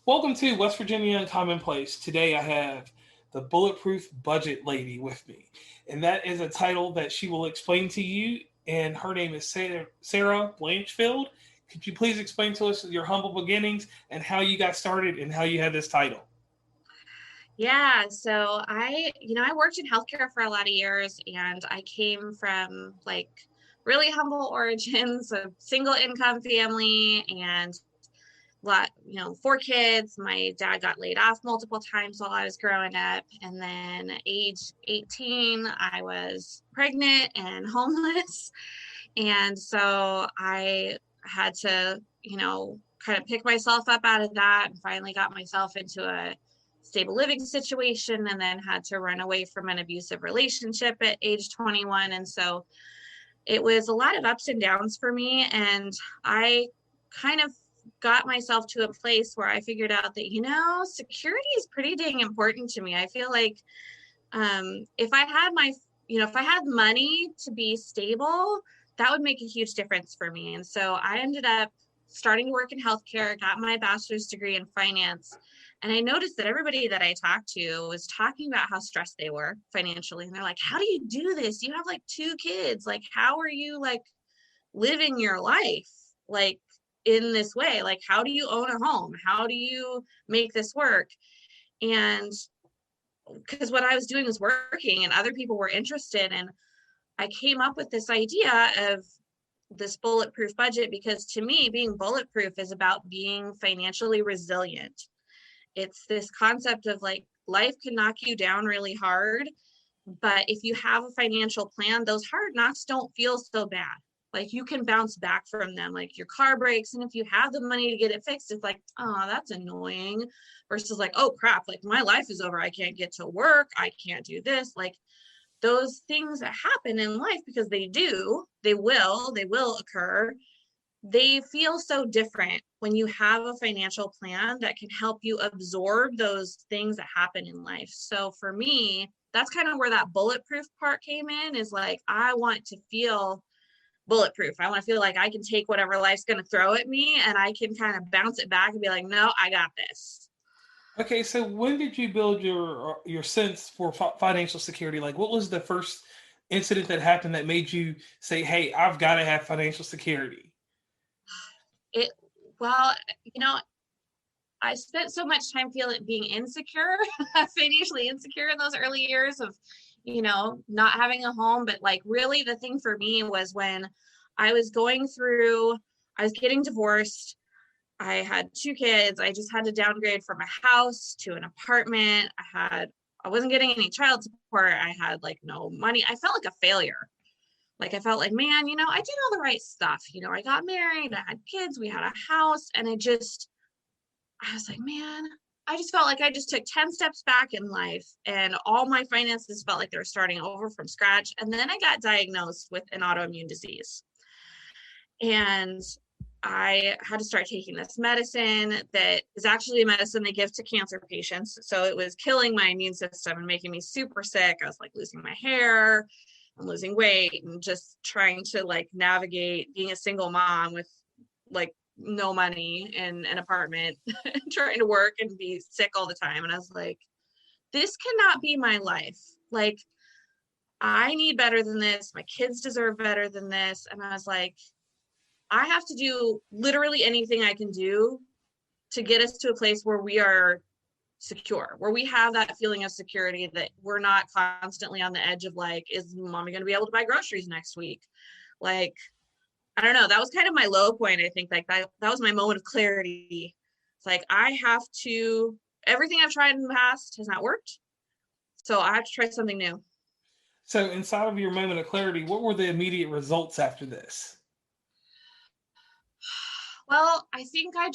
Welcome to West Virginia and Commonplace. Today I have the Bulletproof Budget lady with me, and that is a title that she will explain to you. And her name is Sarah Blanchfield. Could you please explain to us your humble beginnings and how you got started and how you had this title? Yeah, so I worked in healthcare for a lot of years and I came from like really humble origins, a single income family and four kids. My dad got laid off multiple times while I was growing up. And then age 18, I was pregnant and homeless. And so I had to, kind of pick myself up out of that and finally got myself into a stable living situation and then had to run away from an abusive relationship at age 21. And so it was a lot of ups and downs for me. And I kind of got myself to a place where I figured out that, security is pretty dang important to me. I feel like if I had if I had money to be stable, that would make a huge difference for me. And so I ended up starting to work in healthcare, got my bachelor's degree in finance. And I noticed that everybody that I talked to was talking about how stressed they were financially. And they're like, how do you do this? You have like two kids. Like, how are you like living your life like in this way? Like, how do you own a home? How do you make this work? And because what I was doing was working and other people were interested. And I came up with this idea of this bulletproof budget because to me, being bulletproof is about being financially resilient. It's this concept of like life can knock you down really hard, but if you have a financial plan, those hard knocks don't feel so bad. Like you can bounce back from them. Like your car breaks, and if you have the money to get it fixed, it's like, oh, that's annoying. Versus like, oh crap, like my life is over. I can't get to work. I can't do this. Like those things that happen in life, because they will occur. They feel so different when you have a financial plan that can help you absorb those things that happen in life. So for me, that's kind of where that bulletproof part came in, is like, I want to feel bulletproof. I want to feel like I can take whatever life's going to throw at me and I can kind of bounce it back and be like, no, I got this. Okay, so when did you build your sense for financial security? Like, what was the first incident that happened that made you say, "Hey, I've got to have financial security"? It, well, you know, I spent so much time being insecure, financially insecure in those early years of, not having a home. But like really the thing for me was when I was going through, I was getting divorced. I had two kids. I just had to downgrade from a house to an apartment. I wasn't getting any child support. I had like no money. I felt like a failure. Like I felt like, man, I did all the right stuff. I got married, I had kids, we had a house, and I was like, man, I just felt like I just took 10 steps back in life and all my finances felt like they were starting over from scratch. And then I got diagnosed with an autoimmune disease. And I had to start taking this medicine that is actually a medicine they give to cancer patients. So it was killing my immune system and making me super sick. I was like losing my hair and losing weight and just trying to like navigate being a single mom with like no money in an apartment, trying to work and be sick all the time. And I was like, this cannot be my life. Like, I need better than this. My kids deserve better than this. And I was like, I have to do literally anything I can do to get us to a place where we are secure, where we have that feeling of security, that we're not constantly on the edge of like, is mommy going to be able to buy groceries next week? Like, I don't know. That was kind of my low point. I think like that was my moment of clarity. It's like, everything I've tried in the past has not worked. So I have to try something new. So, inside of your moment of clarity, what were the immediate results after this? Well, I think I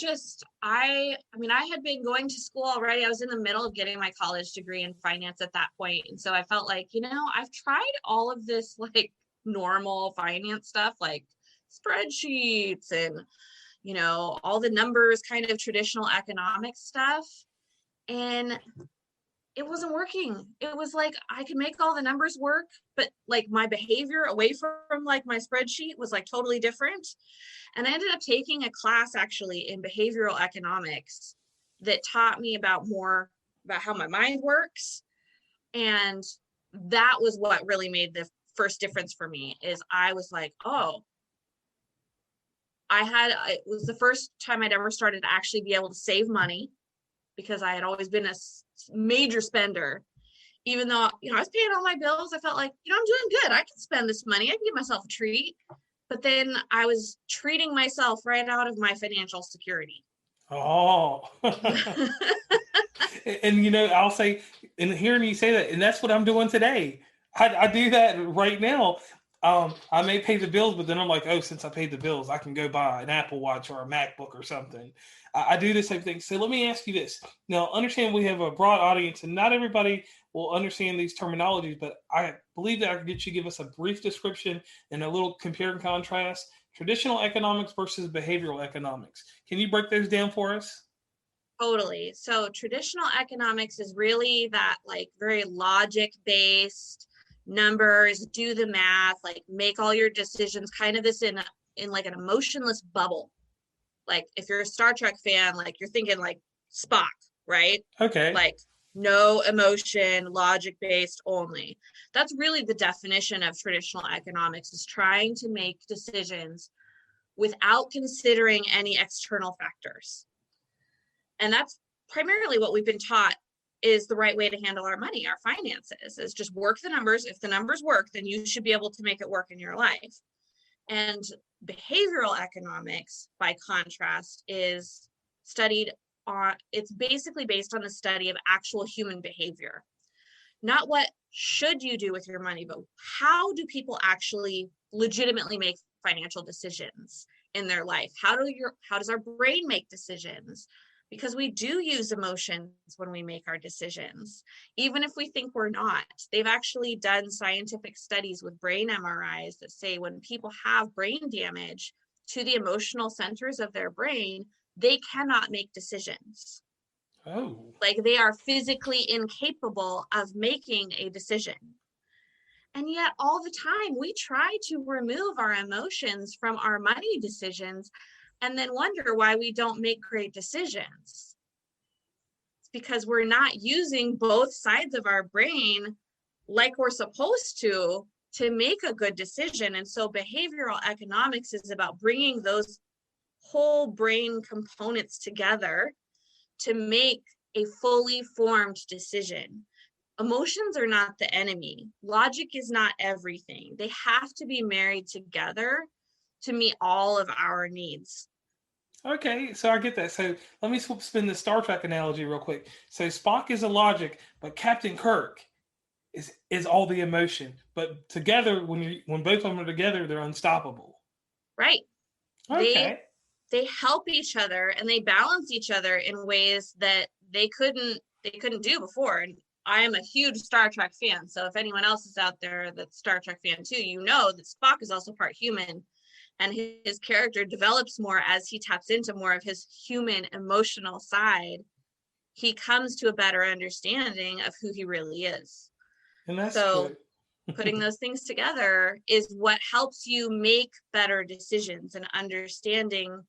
had been going to school already. I was in the middle of getting my college degree in finance at that point. And so I felt like, I've tried all of this like normal finance stuff, like spreadsheets and, all the numbers, kind of traditional economic stuff. And it wasn't working. It was like I could make all the numbers work, but like my behavior away from like my spreadsheet was like totally different. And I ended up taking a class actually in behavioral economics. that taught me more about how my mind works. And that was what really made the first difference for me. Is I was like, oh, it was the first time I'd ever started to actually be able to save money, because I had always been a major spender. Even though, I was paying all my bills, I felt like, I'm doing good. I can spend this money. I can give myself a treat. But then I was treating myself right out of my financial security. Oh. And I'll say, and hearing you say that, and that's what I'm doing today. I do that right now. I may pay the bills, but then I'm like, oh, since I paid the bills, I can go buy an Apple Watch or a MacBook or something. I do the same thing. So let me ask you this. Now, understand we have a broad audience, and not everybody will understand these terminologies, but I believe that I can get you to give us a brief description and a little compare and contrast. Traditional economics versus behavioral economics. Can you break those down for us? Totally. So traditional economics is really that like very logic based, numbers, do the math, like make all your decisions, kind of this in like an emotionless bubble. Like if you're a Star Trek fan, like you're thinking like Spock, right? Okay. Like no emotion, logic based only. That's really the definition of traditional economics, is trying to make decisions without considering any external factors. And that's primarily what we've been taught is the right way to handle our money, our finances, is just work the numbers. If the numbers work, then you should be able to make it work in your life. And behavioral economics, by contrast, is it's basically based on the study of actual human behavior. Not what should you do with your money, but how do people actually legitimately make financial decisions in their life? How does our brain make decisions? Because we do use emotions when we make our decisions, even if we think we're not. They've actually done scientific studies with brain MRIs that say when people have brain damage to the emotional centers of their brain, they cannot make decisions. Oh. Like they are physically incapable of making a decision. And yet all the time we try to remove our emotions from our money decisions and then wonder why we don't make great decisions. It's because we're not using both sides of our brain like we're supposed to make a good decision. And so behavioral economics is about bringing those whole brain components together to make a fully formed decision. Emotions are not the enemy. Logic is not everything. They have to be married together to meet all of our needs. Okay, so I get that. So let me spin the Star Trek analogy real quick. So Spock is a logic, but Captain Kirk is all the emotion. But together, when both of them are together, they're unstoppable. Right. Okay. They help each other and they balance each other in ways that they couldn't do before. And I am a huge Star Trek fan. So if anyone else is out there that's Star Trek fan too, you know that Spock is also part human, and his character develops more as he taps into more of his human emotional side. He comes to a better understanding of who he really is. And that's so good. Putting those things together is what helps you make better decisions, and understanding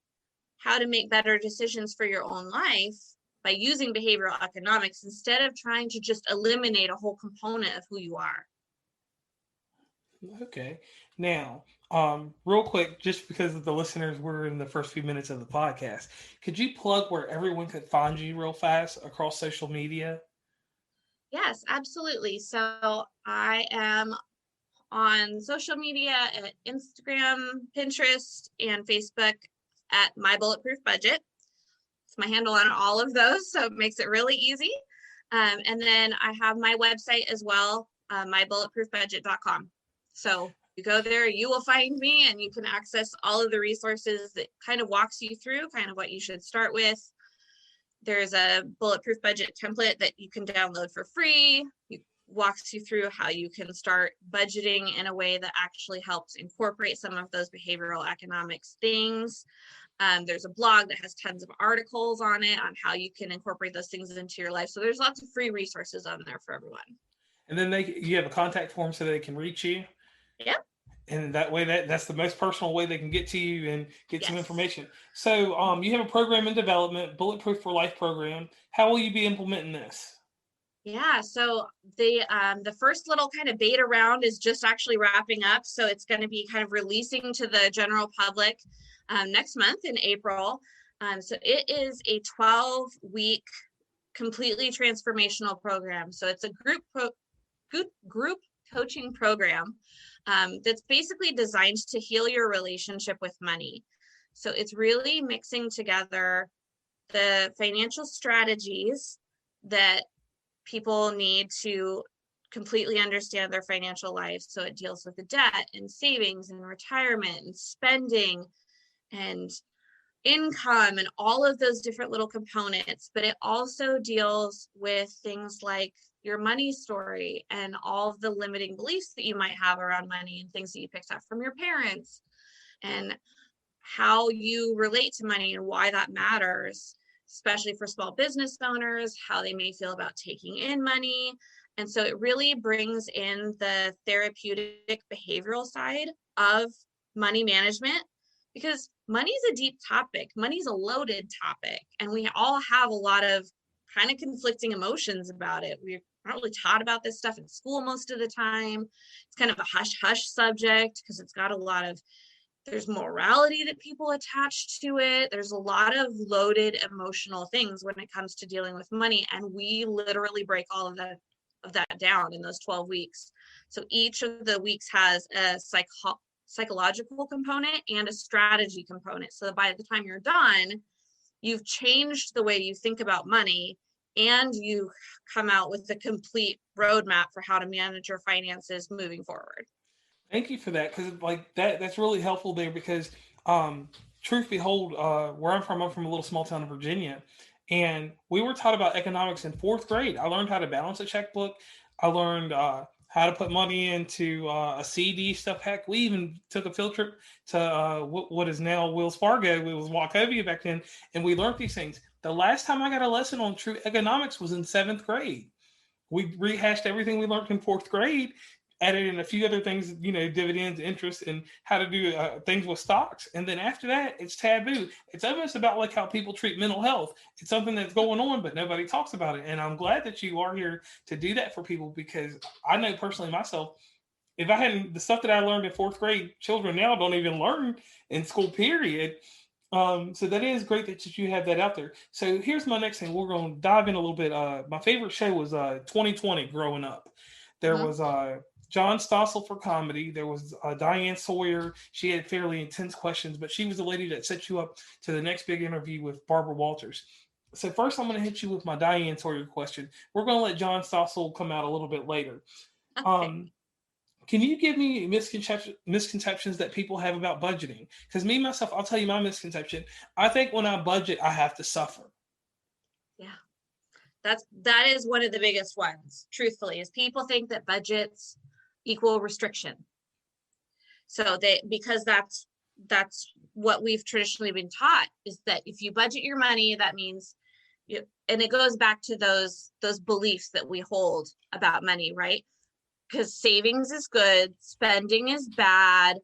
how to make better decisions for your own life by using behavioral economics instead of trying to just eliminate a whole component of who you are. Okay. Now, real quick, just because of the listeners were in the first few minutes of the podcast, could you plug where everyone could find you real fast across social media? Yes, absolutely. So I am on social media at Instagram, Pinterest, and Facebook at My Bulletproof Budget. It's my handle on all of those, so it makes it really easy. And then I have my website as well, mybulletproofbudget.com. So you go there, you will find me, and you can access all of the resources that kind of walks you through kind of what you should start with. There's a bulletproof budget template that you can download for free. It walks you through how you can start budgeting in a way that actually helps incorporate some of those behavioral economics things. There's a blog that has tons of articles on it on how you can incorporate those things into your life. So there's lots of free resources on there for everyone. And then you have a contact form so they can reach you. Yep. And that way, that's the most personal way they can get to you and get some Yes. information. So you have a program in development, Bulletproof for Life program. How will you be implementing this? Yeah, so the first little kind of beta round is just actually wrapping up. So it's going to be kind of releasing to the general public next month in April. So it is a 12-week completely transformational program. So it's a group coaching program that's basically designed to heal your relationship with money. So it's really mixing together the financial strategies that people need to completely understand their financial life. So it deals with the debt and savings and retirement and spending and income and all of those different little components. But it also deals with things like your money story and all of the limiting beliefs that you might have around money and things that you picked up from your parents and how you relate to money and why that matters, especially for small business owners, how they may feel about taking in money. And so it really brings in the therapeutic behavioral side of money management, because money is a deep topic. Money is a loaded topic, and we all have a lot of kind of conflicting emotions about it. We're not really taught about this stuff in school most of the time. It's kind of a hush-hush subject because it's got a lot of, there's morality that people attach to it. There's a lot of loaded emotional things when it comes to dealing with money. And we literally break all of that down in those 12 weeks. So each of the weeks has a psychological component and a strategy component. So by the time you're done, you've changed the way you think about money, and you come out with a complete roadmap for how to manage your finances moving forward. Thank you for that, because like that's really helpful there. Because truth behold, where I'm from a little small town in Virginia, and we were taught about economics in fourth grade. I learned how to balance a checkbook. I learned how to put money into a CD stuff. Heck, we even took a field trip to what is now Wells Fargo. It was Wachovia back then, and we learned these things. The last time I got a lesson on true economics was in seventh grade. We rehashed everything we learned in fourth grade, added in a few other things, dividends, interest, and how to do things with stocks. And then after that, it's taboo. It's almost about like how people treat mental health. It's something that's going on, but nobody talks about it. And I'm glad that you are here to do that for people, because I know personally myself, if I hadn't, the stuff that I learned in fourth grade, children now don't even learn in school, period. So that is great that you have that out there. So here's my next thing. We're going to dive in a little bit. My favorite show was 2020 growing up. There Mm-hmm. was John Stossel for comedy. There was Diane Sawyer. She had fairly intense questions, but she was the lady that set you up to the next big interview with Barbara Walters. So first, I'm going to hit you with my Diane Sawyer question. We're going to let John Stossel come out a little bit later. Okay. Can you give me misconceptions that people have about budgeting? Because me, myself, I'll tell you my misconception. I think when I budget, I have to suffer. Yeah. That is one of the biggest ones, truthfully, is people think that budgets equal restriction. So because that's what we've traditionally been taught, is that if you budget your money, that means and it goes back to those beliefs that we hold about money, right? Because savings is good, spending is bad.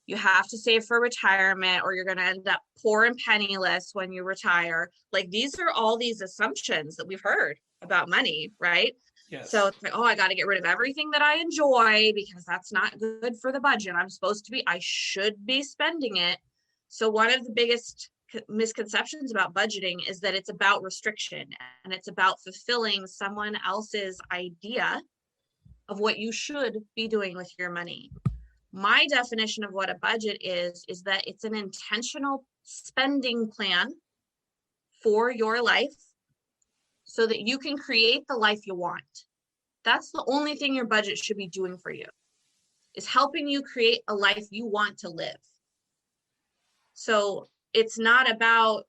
You have to save for retirement, or you're going to end up poor and penniless when you retire. Like, these are all these assumptions that we've heard about money, right? Yes. So it's like, oh, I got to get rid of everything that I enjoy because that's not good for the budget. I should be spending it. So one of the biggest misconceptions about budgeting is that it's about restriction, and it's about fulfilling someone else's idea of what you should be doing with your money. My definition of what a budget is that it's an intentional spending plan for your life so that you can create the life you want. That's the only thing your budget should be doing for you, is helping you create a life you want to live. So it's not about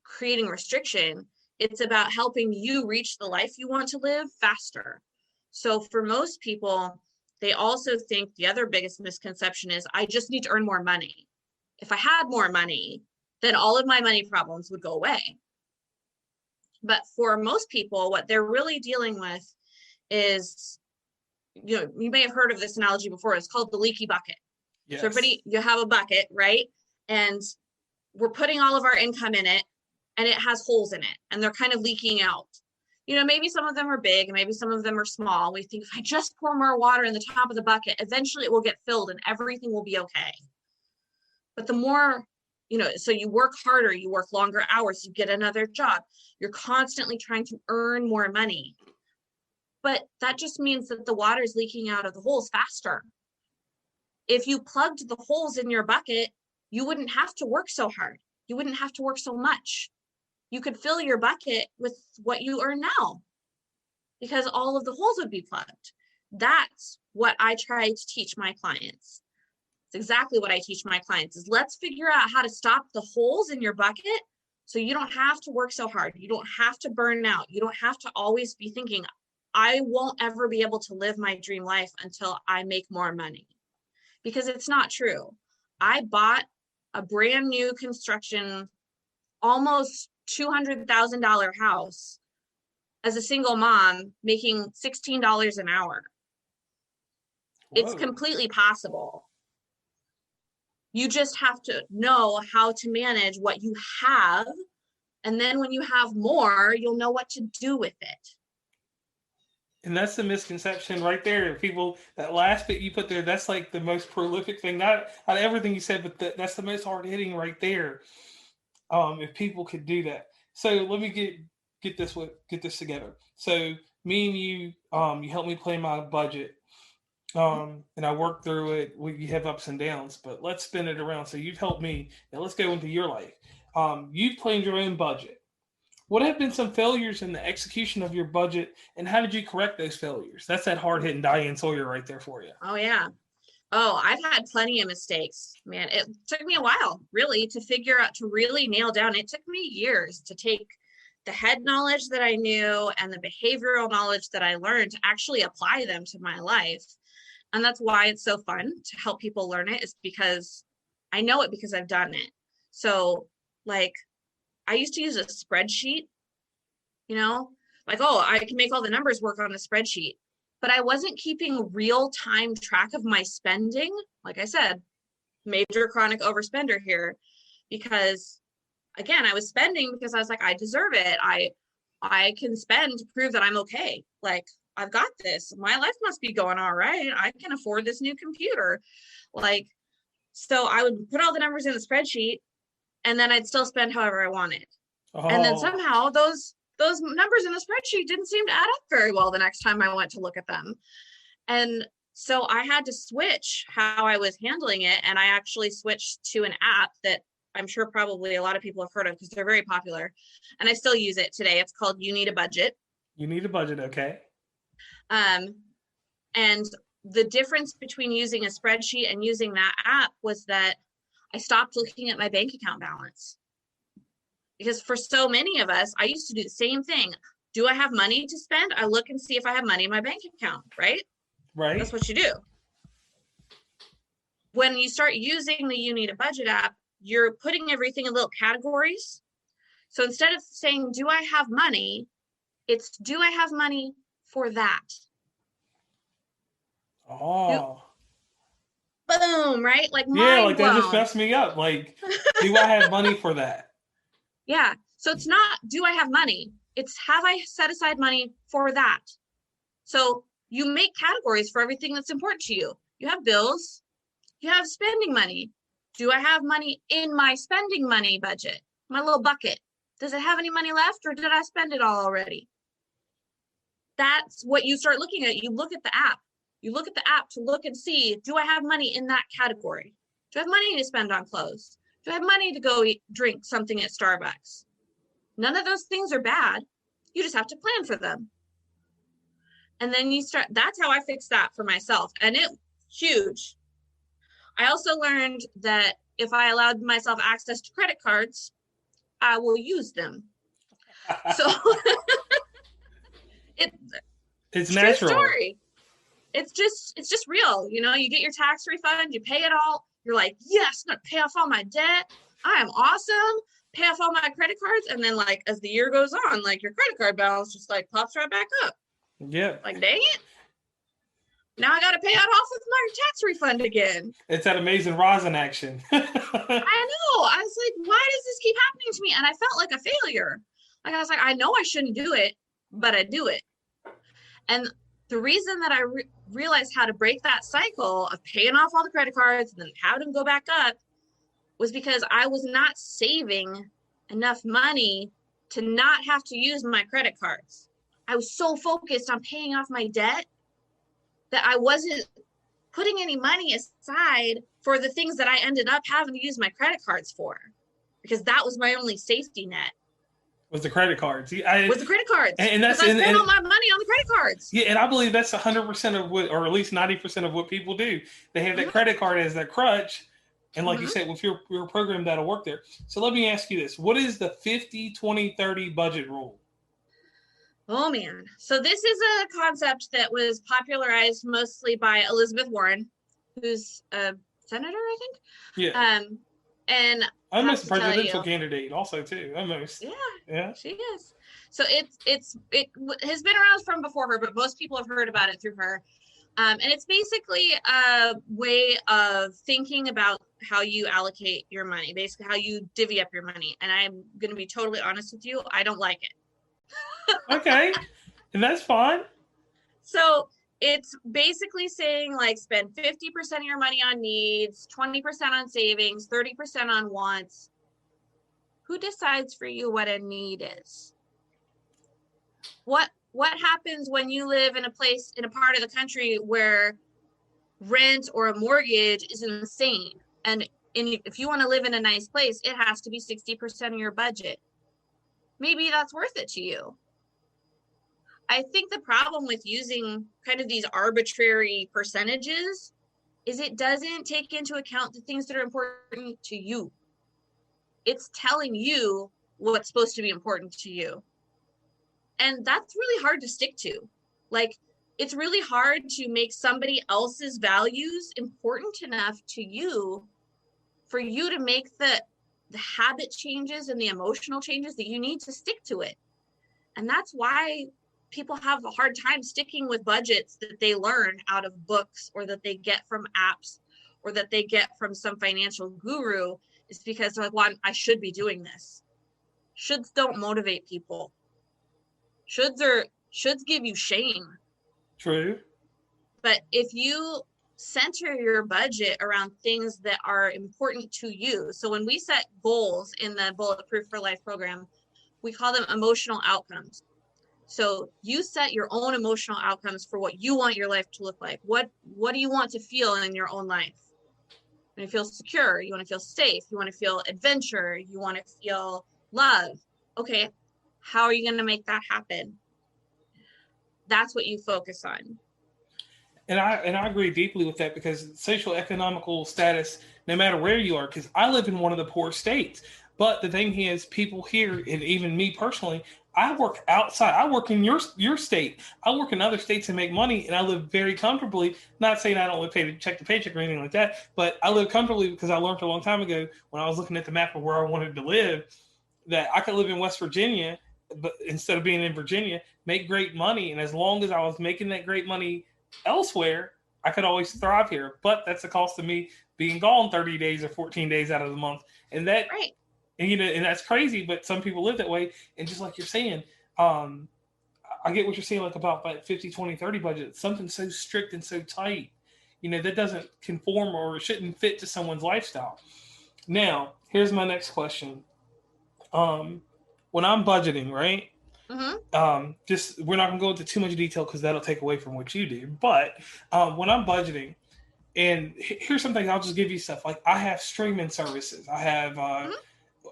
creating restriction. It's about helping you reach the life you want to live faster. So for most people, they also think the other biggest misconception is, I just need to earn more money. If I had more money, then all of my money problems would go away. But for most people, what they're really dealing with is you may have heard of this analogy before. It's called the leaky bucket. Yes. So everybody, you have a bucket, right? And we're putting all of our income in it, and it has holes in it, and they're kind of leaking out. Maybe some of them are big, and maybe some of them are small. We think, if I just pour more water in the top of the bucket, eventually it will get filled and everything will be okay. But the more, so you work harder, you work longer hours, you get another job. You're constantly trying to earn more money. But that just means that the water is leaking out of the holes faster. If you plugged the holes in your bucket, you wouldn't have to work so hard. You wouldn't have to work so much. You could fill your bucket with what you earn now because all of the holes would be plugged. That's what I try to teach my clients. It's exactly what I teach my clients is let's figure out how to stop the holes in your bucket so you don't have to work so hard. You don't have to burn out. You don't have to always be thinking, I won't ever be able to live my dream life until I make more money. Because it's not true. I bought a brand new construction, almost $200,000 house as a single mom making $16 an hour. Whoa. It's completely possible. You just have to know how to manage what you have. And then when you have more, you'll know what to do with it. And that's the misconception right there. People, that last bit you put there, that's like the most prolific thing. Not everything you said, but that's the most hard hitting right there. If people could do that. So let me get this together. So me and you helped me plan my budget. And I worked through it. We have ups and downs, but let's spin it around. So you've helped me. Now let's go into your life. You've planned your own budget. What have been some failures in the execution of your budget, and how did you correct those failures? That's that hard-hitting Diane Sawyer right there for you. Oh, yeah. Oh, I've had plenty of mistakes, man. It took me a while, really, to figure out, to really nail down. It took me years to take the head knowledge that I knew and the behavioral knowledge that I learned to actually apply them to my life. And that's why it's so fun to help people learn it, is because I know it because I've done it. So, like, I used to use a spreadsheet, I can make all the numbers work on a spreadsheet, but I wasn't keeping real-time track of my spending. Like I said, major chronic overspender here, because again, I was spending because I was like, I deserve it. I can spend to prove that I'm okay. Like, I've got this. My life must be going all right. I can afford this new computer. So I would put all the numbers in the spreadsheet, and then I'd still spend however I wanted. Oh. And then somehow those numbers in the spreadsheet didn't seem to add up very well the next time I went to look at them. And so I had to switch how I was handling it. And I actually switched to an app that I'm sure probably a lot of people have heard of because they're very popular. And I still use it today. It's called You Need a Budget. You Need a Budget, okay. And the difference between using a spreadsheet and using that app was that I stopped looking at my bank account balance. Because for so many of us, I used to do the same thing. Do I have money to spend? I look and see if I have money in my bank account, right? Right. That's what you do. When you start using the You Need a Budget app, you're putting everything in little categories. So instead of saying, do I have money? It's, do I have money for that? Oh. Boom, right? Like, yeah, like blown. That just messed me up. Like, do I have money for that? Yeah. So it's not, do I have money? It's, have I set aside money for that? So you make categories for everything that's important to you. You have bills, you have spending money. Do I have money in my spending money budget? My little bucket. Does it have any money left, or did I spend it all already? That's what you start looking at. You look at the app. You look at the app to look and see, do I have money in that category? Do I have money to spend on clothes? Do I have money to go drink something at Starbucks? None of those things are bad. You just have to plan for them. And then you start, that's how I fixed that for myself. And it's huge. I also learned that if I allowed myself access to credit cards, I will use them. So it's natural. Story. It's just real. You know, you get your tax refund, you pay it all. You're like, yes, I'm gonna pay off all my debt. I am awesome. Pay off all my credit cards. And then, like, as the year goes on, like, your credit card balance just like pops right back up. Yeah. Like, dang it. Now I got to pay it off with my tax refund again. It's that amazing rosin action. I know. I was like, why does this keep happening to me? And I felt like a failure. Like, I was like, I know I shouldn't do it, but I do it. And the reason that I realized how to break that cycle of paying off all the credit cards and then having them go back up was because I was not saving enough money to not have to use my credit cards. I was so focused on paying off my debt that I wasn't putting any money aside for the things that I ended up having to use my credit cards for, because that was my only safety net. Was the credit cards. Was the credit cards. And that's, I spent all my money on the credit cards. Yeah, and I believe that's 100% of what, or at least 90% of what people do. They have that credit card as that crutch. And like you said, with your program, that'll work there. So let me ask you this. What is the 50-20-30 budget rule? Oh, man. So this is a concept that was popularized mostly by Elizabeth Warren, who's a senator, I think. Yeah. And almost a presidential candidate also, too. Almost. Yeah, she is. So it has been around from before her, but most people have heard about it through her. And it's basically a way of thinking about how you allocate your money, basically how you divvy up your money. And I'm going to be totally honest with you. I don't like it. Okay. And that's fine. So it's basically saying, like, spend 50% of your money on needs, 20% on savings, 30% on wants. Who decides for you what a need is? What happens when you live in a place, in a part of the country where rent or a mortgage is insane? And if you want to live in a nice place, it has to be 60% of your budget. Maybe that's worth it to you. I think the problem with using kind of these arbitrary percentages is it doesn't take into account the things that are important to you. It's telling you what's supposed to be important to you. And that's really hard to stick to. Like, it's really hard to make somebody else's values important enough to you for you to make the habit changes and the emotional changes that you need to stick to it. And that's why people have a hard time sticking with budgets that they learn out of books or that they get from apps or that they get from some financial guru, is because they're like, well, I should be doing this. Shoulds don't motivate people. Shoulds give you shame. True. But if you center your budget around things that are important to you. So when we set goals in the Bulletproof for Life program, we call them emotional outcomes. So you set your own emotional outcomes for what you want your life to look like. What do you want to feel in your own life? You want to feel secure. You want to feel safe. You want to feel adventure. You want to feel love. Okay, how are you going to make that happen? That's what you focus on. And I agree deeply with that, because social economical status, no matter where you are, because I live in one of the poor states. But the thing is, people here, and even me personally, I work outside. I work in your state. I work in other states and make money, and I live very comfortably. Not saying I don't live check to paycheck or anything like that, but I live comfortably because I learned a long time ago when I was looking at the map of where I wanted to live that I could live in West Virginia, but instead of being in Virginia, make great money. And as long as I was making that great money elsewhere, I could always thrive here. But that's the cost of me being gone 30 days or 14 days out of the month. And that, right. And, and that's crazy, but some people live that way. And just like you're saying, I get what you're saying, like about that 50-20-30 budget. Something so strict and so tight, that doesn't conform or shouldn't fit to someone's lifestyle. Now, here's my next question. When I'm budgeting, right? Mm-hmm. Just we're not gonna go into too much detail because that'll take away from what you do. But when I'm budgeting, and here's some things, I'll just give you stuff. Like, I have streaming services. I have.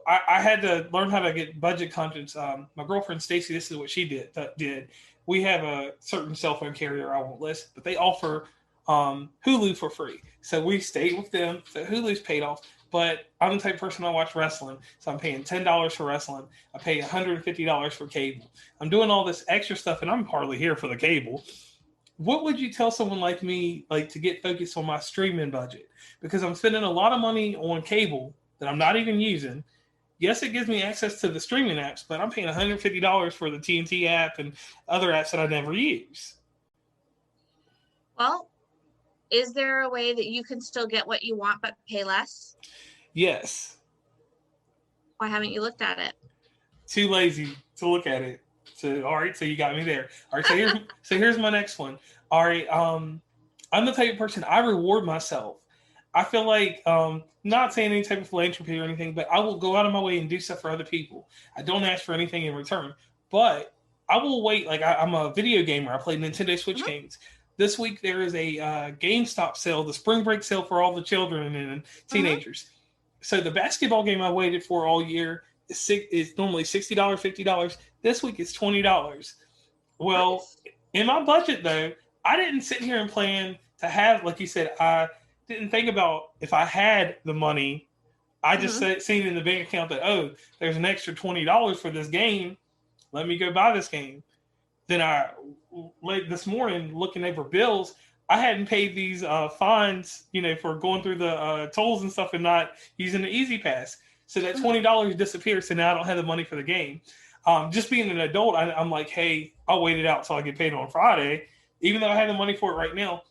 I had to learn how to get budget conscious. My girlfriend Stacy, this is what she did. We have a certain cell phone carrier I won't list, but they offer Hulu for free. So we stayed with them. So Hulu's paid off. But I'm the type of person I watch wrestling, so I'm paying $10 for wrestling. I pay $150 for cable. I'm doing all this extra stuff, and I'm hardly here for the cable. What would you tell someone like me, like, to get focused on my streaming budget? Because I'm spending a lot of money on cable that I'm not even using. Yes, it gives me access to the streaming apps, but I'm paying $150 for the TNT app and other apps that I never use. Well, is there a way that you can still get what you want but pay less? Yes. Why haven't you looked at it? Too lazy to look at it. So all right, so you got me there. All right, so here's my next one. All right, I'm the type of person I reward myself. I feel like not saying any type of philanthropy or anything, but I will go out of my way and do stuff for other people. I don't ask for anything in return, but I will wait. Like I'm a video gamer. I play Nintendo Switch games. This week there is a GameStop sale, the spring break sale for all the children and teenagers. So the basketball game I waited for all year is normally $60, $50. This week it's $20. Well, in my budget though, I didn't sit here and plan to have, like you said, I didn't think about if I had the money. I just seen in the bank account that, oh, there's an extra $20 for this game. Let me go buy this game. Then late this morning, looking over bills, I hadn't paid these fines, for going through the tolls and stuff and not using the Easy Pass. So that $20 disappeared. So now I don't have the money for the game. Just being an adult, I'm like, hey, I'll wait it out till I get paid on Friday, even though I have the money for it right now.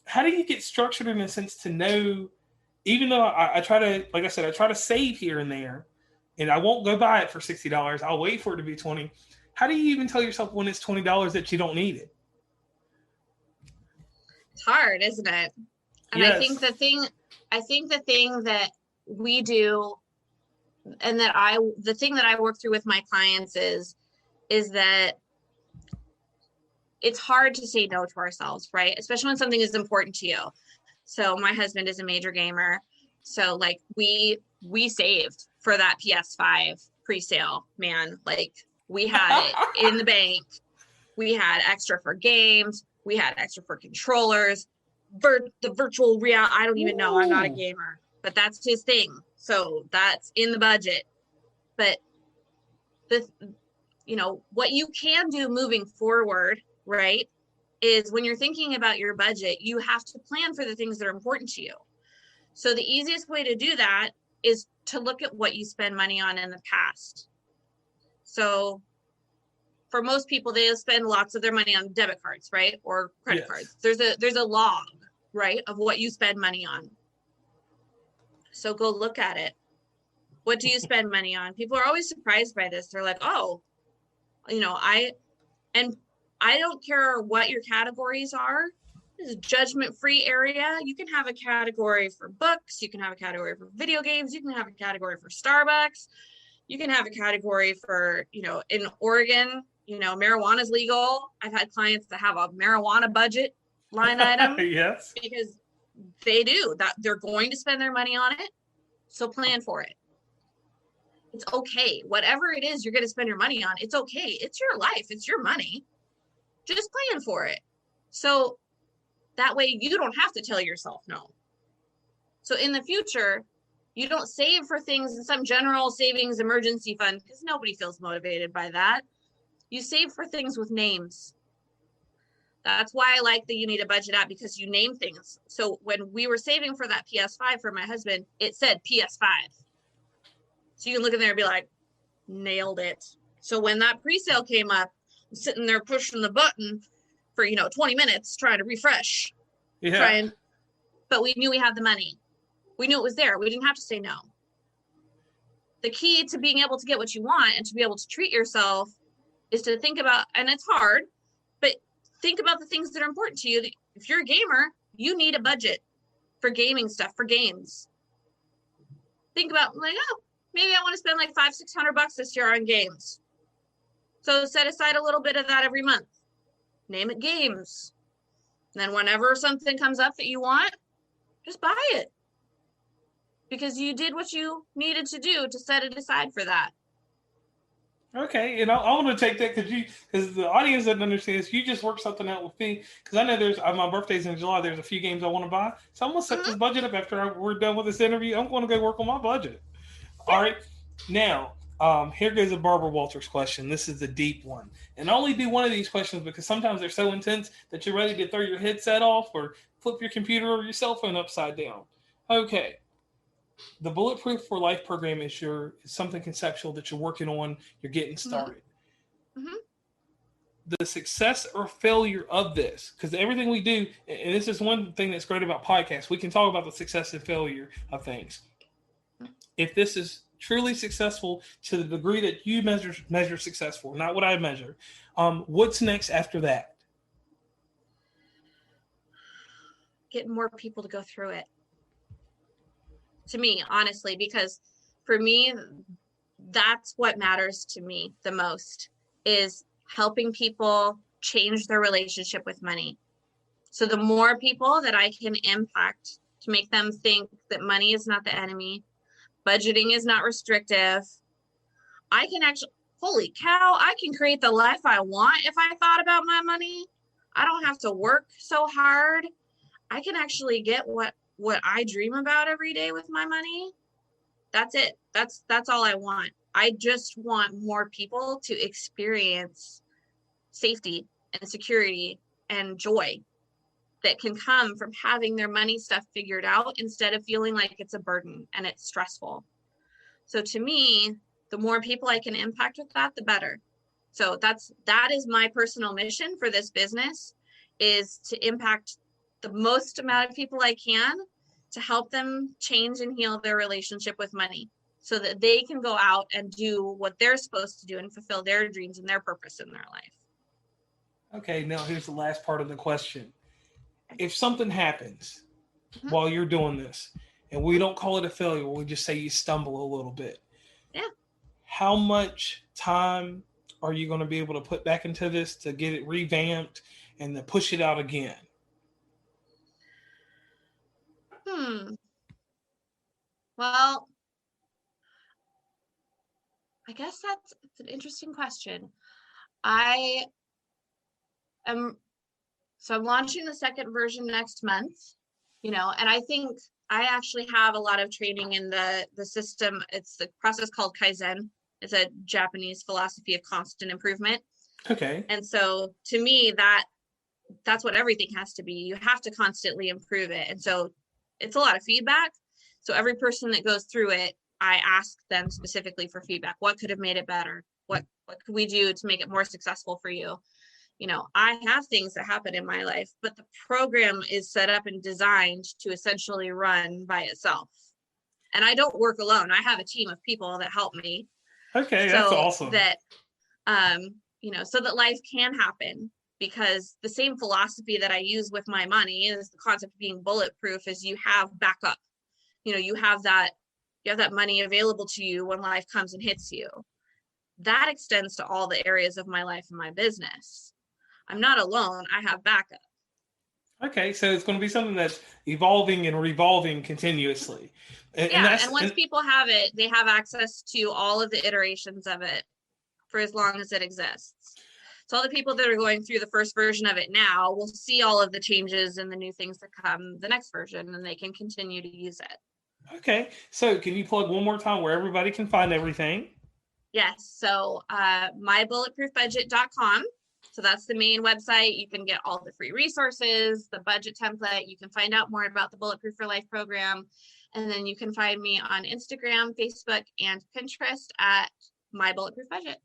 How do you get structured in a sense to know, even though I try to, like I said, I try to save here and there, and I won't go buy it for $60. I'll wait for it to be $20. How do you even tell yourself when it's $20 that you don't need it? It's hard, isn't it? And yes. I think the thing that we do, and the thing that I work through with my clients is that it's hard to say no to ourselves, right? Especially when something is important to you. So my husband is a major gamer. So like we saved for that PS5 pre-sale, man. Like we had it in the bank. We had extra for games. We had extra for controllers. The virtual reality, I don't even know. I'm not a gamer, but that's his thing. So that's in the budget. But what you can do moving forward, right, is when you're thinking about your budget, you have to plan for the things that are important to you. So the easiest way to do that is to look at what you spend money on in the past. So for most people, they spend lots of their money on debit cards, right? Or credit cards. There's a log, right, of what you spend money on. So go look at it. What do you spend money on? People are always surprised by this. They're like, oh, I don't care what your categories are. This is a judgment-free area. You can have a category for books. You can have a category for video games. You can have a category for Starbucks. You can have a category for, in Oregon, marijuana is legal. I've had clients that have a marijuana budget line item. Yes. Because they do that. They're going to spend their money on it. So plan for it. It's okay. Whatever it is you're going to spend your money on, it's okay. It's your life. It's your money. Just plan for it. So that way you don't have to tell yourself no. So in the future, you don't save for things in some general savings emergency fund because nobody feels motivated by that. You save for things with names. That's why I like the You Need a Budget app, because you name things. So when we were saving for that PS5 for my husband, it said PS5. So you can look in there and be like, nailed it. So when that pre-sale came up, I'm sitting there pushing the button for, 20 minutes trying to refresh. Yeah. But we knew we had the money. We knew it was there. We didn't have to say no. The key to being able to get what you want and to be able to treat yourself is to think about, and it's hard, but think about the things that are important to you. If you're a gamer, you need a budget for gaming stuff, for games. Think about maybe I want to spend like $500-600 this year on games. So set aside a little bit of that every month. Name it games. And then whenever something comes up that you want, just buy it. Because you did what you needed to do to set it aside for that. Okay, and I want to take that because the audience doesn't understand this. You just worked something out with me, because I know there's my birthday's in July. There's a few games I want to buy, so I'm gonna set this budget up after we're done with this interview. I'm going to go work on my budget. Yeah. All right, now here goes a Barbara Walters question. This is the deep one, and I only do one of these questions because sometimes they're so intense that you're ready to throw your headset off or flip your computer or your cell phone upside down. Okay. The Bulletproof for Life program is something conceptual that you're working on. You're getting started. Mm-hmm. the success or failure of this, because everything we do, and this is one thing that's great about podcasts, we can talk about the success and failure of things. If this is truly successful to the degree that you measure successful, not what I measure, what's next after that? Get more people to go through it. To me, honestly, because for me, that's what matters to me the most, is helping people change their relationship with money. So the more people that I can impact to make them think that money is not the enemy, budgeting is not restrictive, I can actually, holy cow, I can create the life I want if I thought about my money. I don't have to work so hard. I can actually get what I dream about every day with my money. That's it. That's all I want. I just want more people to experience safety and security and joy that can come from having their money stuff figured out instead of feeling like it's a burden and it's stressful. So to me, the more people I can impact with that, the better. So that is my personal mission for this business, is to impact the most amount of people I can to help them change and heal their relationship with money so that they can go out and do what they're supposed to do and fulfill their dreams and their purpose in their life. Okay, now here's the last part of the question. If something happens while you're doing this, and we don't call it a failure, we just say you stumble a little bit. Yeah. How much time are you going to be able to put back into this to get it revamped and to push it out again? Well, I guess that's an interesting question. I'm launching the second version next month, and I think I actually have a lot of training in the system. It's the process called Kaizen. It's a Japanese philosophy of constant improvement. Okay. And so to me, that's what everything has to be. You have to constantly improve it. And so it's a lot of feedback. So every person that goes through it, I ask them specifically for feedback. What could have made it better? What could we do to make it more successful for you? I have things that happen in my life, but the program is set up and designed to essentially run by itself. And I don't work alone. I have a team of people that help me. Okay, that's awesome. That, so that life can happen, because the same philosophy that I use with my money is the concept of being bulletproof, is you have backup. You have that money available to you when life comes and hits you. That extends to all the areas of my life and my business. I'm not alone. I have backup. Okay, so it's going to be something that's evolving and revolving continuously. And once people have it, they have access to all of the iterations of it for as long as it exists. So all the people that are going through the first version of it now will see all of the changes and the new things that come the next version, and they can continue to use it. Okay, so can you plug one more time where everybody can find everything? Yes, so mybulletproofbudget.com. So that's the main website. You can get all the free resources, the budget template. You can find out more about the Bulletproof for Life program. And then you can find me on Instagram, Facebook, and Pinterest at My Bulletproof Budget.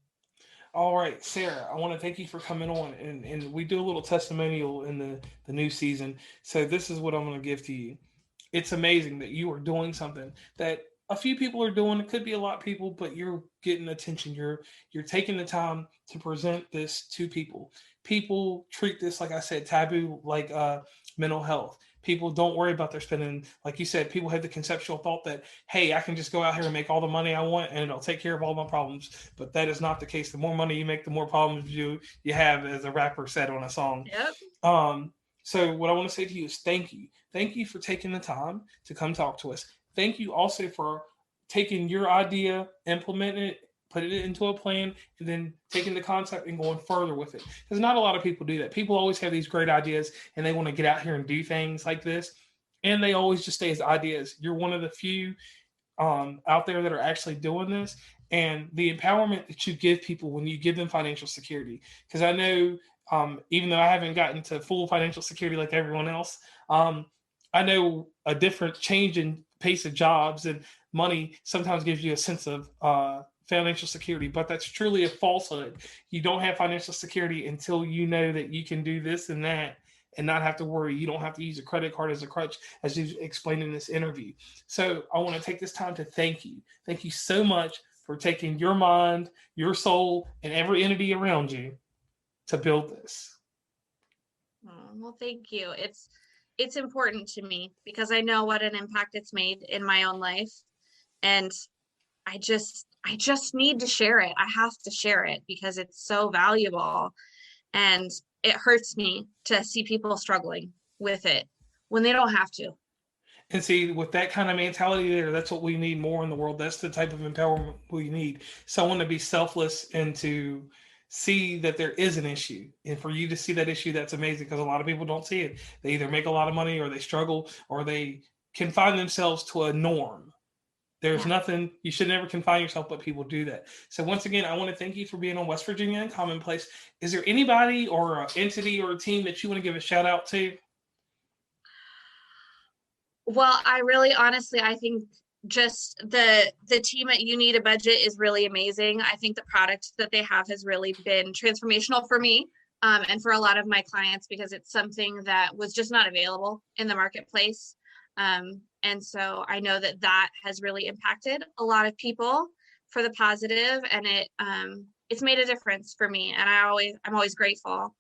All right, Sarah, I want to thank you for coming on. And we do a little testimonial in the new season. So this is what I'm going to give to you. It's amazing that you are doing something that a few people are doing. It could be a lot of people, but you're getting attention. You're taking the time to present this to people. People treat this, like I said, taboo, like mental health. People don't worry about their spending. Like you said, people have the conceptual thought that, hey, I can just go out here and make all the money I want and it'll take care of all my problems. But that is not the case. The more money you make, the more problems you have, as a rapper said on a song. Yep. So what I want to say to you is thank you. Thank you for taking the time to come talk to us. Thank you also for taking your idea, implementing it, putting it into a plan, and then taking the concept and going further with it. Because not a lot of people do that. People always have these great ideas and they want to get out here and do things like this. And they always just stay as ideas. You're one of the few out there that are actually doing this. And the empowerment that you give people when you give them financial security. Because I know, even though I haven't gotten to full financial security like everyone else, I know a different change in pace of jobs and money sometimes gives you a sense of financial security, but that's truly a falsehood. You don't have financial security until you know that you can do this and that and not have to worry. You don't have to use a credit card as a crutch, as you explained in this interview. So I want to take this time to thank you. Thank you so much for taking your mind, your soul, and every entity around you to build this. Oh, well, thank you. It's important to me because I know what an impact it's made in my own life. And I just need to share it. I have to share it because it's so valuable. And it hurts me to see people struggling with it when they don't have to. And see, with that kind of mentality there, that's what we need more in the world. That's the type of empowerment we need. Someone to be selfless and to see that there is an issue. And for you to see that issue, that's amazing because a lot of people don't see it. They either make a lot of money or they struggle or they confine themselves to a norm. There's nothing, you should never confine yourself, but people do that. So once again, I want to thank you for being on West Virginia and Commonplace. Is there anybody or an entity or a team that you want to give a shout out to? Well, I really honestly, I think just the team at You Need a Budget is really amazing. I think the product that they have has really been transformational for me, and for a lot of my clients because it's something that was just not available in the marketplace. And so I know that that has really impacted a lot of people for the positive, and it's made a difference for me. And I'm always grateful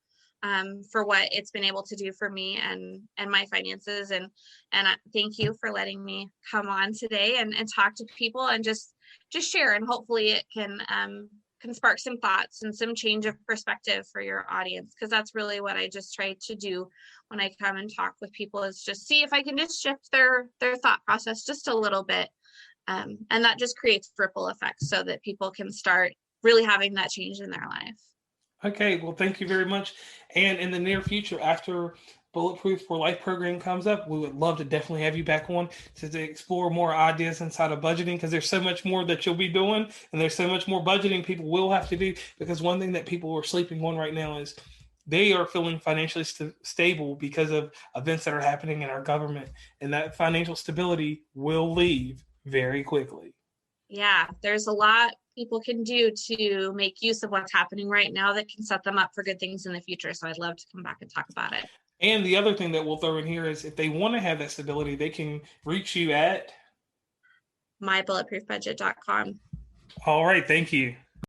for what it's been able to do for me and my finances. And thank you for letting me come on today and talk to people and just share. And hopefully it can spark some thoughts and some change of perspective for your audience, because that's really what I just try to do when I come and talk with people, is just see if I can just shift their thought process just a little bit. And that just creates ripple effects so that people can start really having that change in their life. Okay, well, thank you very much. And in the near future, after Bulletproof for Life program comes up, we would love to definitely have you back on to explore more ideas inside of budgeting, because there's so much more that you'll be doing, and there's so much more budgeting people will have to do. Because one thing that people are sleeping on right now is they are feeling financially stable because of events that are happening in our government, and that financial stability will leave very quickly. Yeah, there's a lot people can do to make use of what's happening right now that can set them up for good things in the future. So I'd love to come back and talk about it. And the other thing that we'll throw in here is if they want to have that stability, they can reach you at mybulletproofbudget.com. All right. Thank you.